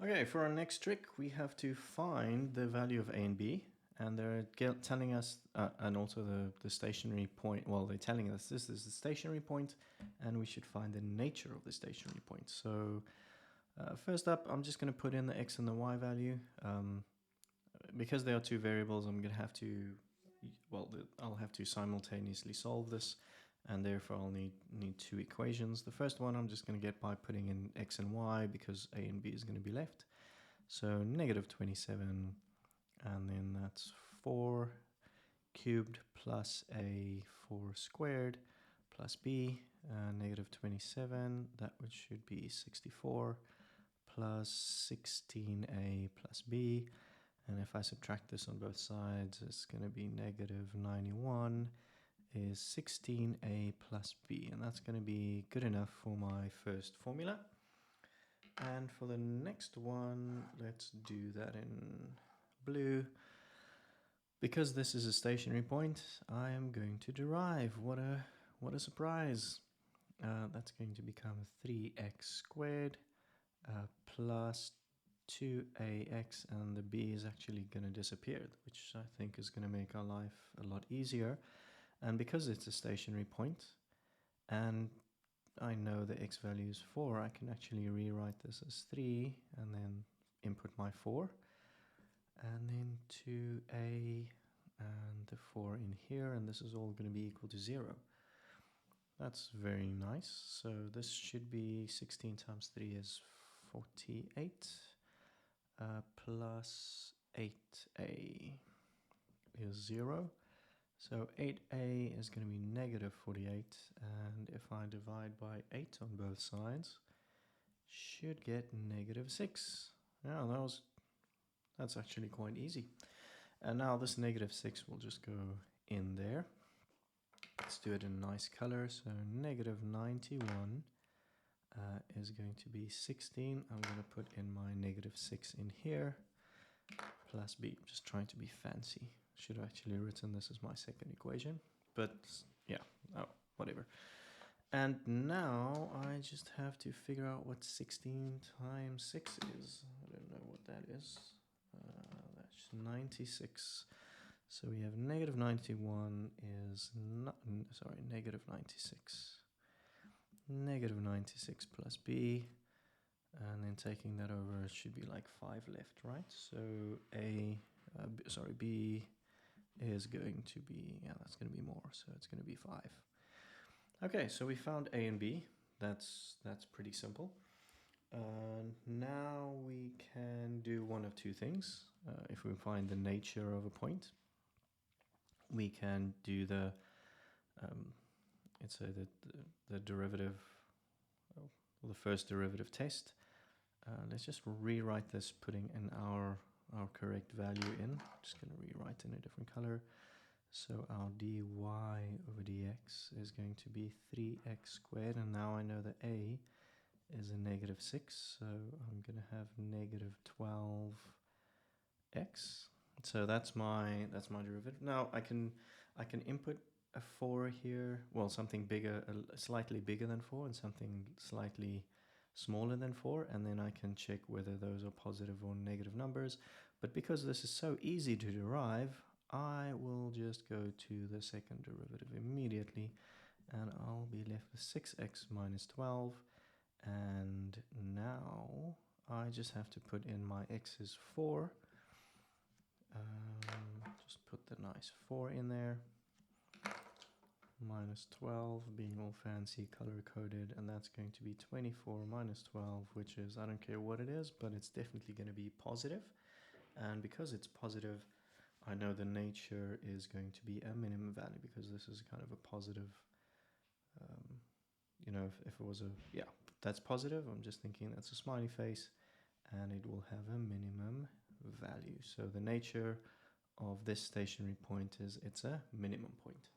Okay, for our next trick, we have to find the value of a and b, and they're telling us, and also the stationary point, well, they're telling us this is the stationary point, and we should find the nature of the stationary point. So first up, I'm just going to put in the x and the y value. Because they are two variables, I'm going to have to, well, I'll have to simultaneously solve this, and therefore I'll need two equations. The first one I'm just going to get by putting in x and y, because a and b is going to be left. So negative 27, and then that's 4 cubed plus a 4 squared plus b, negative 27, that which should be 64 plus 16a plus b. And if I subtract this on both sides, it's going to be negative 91 is 16a plus b. And that's going to be good enough for my first formula. And for the next one, let's do that in blue. Because this is a stationary point, I am going to derive. What a surprise. That's going to become 3x squared plus 2ax, and the b is actually going to disappear, which I think is going to make our life a lot easier. And because it's a stationary point, and I know the x value is 4, I can actually rewrite this as 3 and then input my 4, and then 2a and the 4 in here, and this is all going to be equal to 0. That's very nice. So this should be 16 times 3 is 48. Plus 8a is 0. So 8a is going to be negative 48. And if I divide by 8 on both sides, should get negative 6. Yeah, that's actually quite easy. And now this negative 6 will just go in there. Let's do it in nice color. So negative 91 is going to be 16. I'm going to put in my negative 6 in here, plus b. I'm just trying to be fancy. Should have actually written this as my second equation, but yeah, oh, whatever. And now I just have to figure out what 16 times 6 is. I don't know what that is. That's 96. So we have negative 91 is not, sorry, negative 96. Negative 96 plus b, and then taking that over, it should be like 5 left, right? So b is going to be, yeah, that's going to be more, so it's going to be 5. Okay, so we found a and b. That's pretty simple. Now we can do one of two things. If we find the nature of a point, we can do the let's say that the derivative, well, the first derivative test. Let's just rewrite this, putting in our correct value in. Just going to rewrite in a different color. So our dy over dx is going to be 3x squared, and now I know that a is a negative 6, so I'm going to have negative 12x. So that's my derivative. Now I can input a 4 here, well, something bigger, slightly bigger than 4, and something slightly smaller than 4, and then I can check whether those are positive or negative numbers. But because this is so easy to derive, I will just go to the second derivative immediately, and I'll be left with 6x minus 12, and now I just have to put in my x is 4. Just put the nice 4 in there. Minus 12, being all fancy, color-coded, and that's going to be 24 minus 12, which is, I don't care what it is, but it's definitely going to be positive. And because it's positive, I know the nature is going to be a minimum value, because this is kind of a positive, you know, if it was a, yeah, that's positive, I'm just thinking that's a smiley face, and it will have a minimum value. So the nature of this stationary point is it's a minimum point.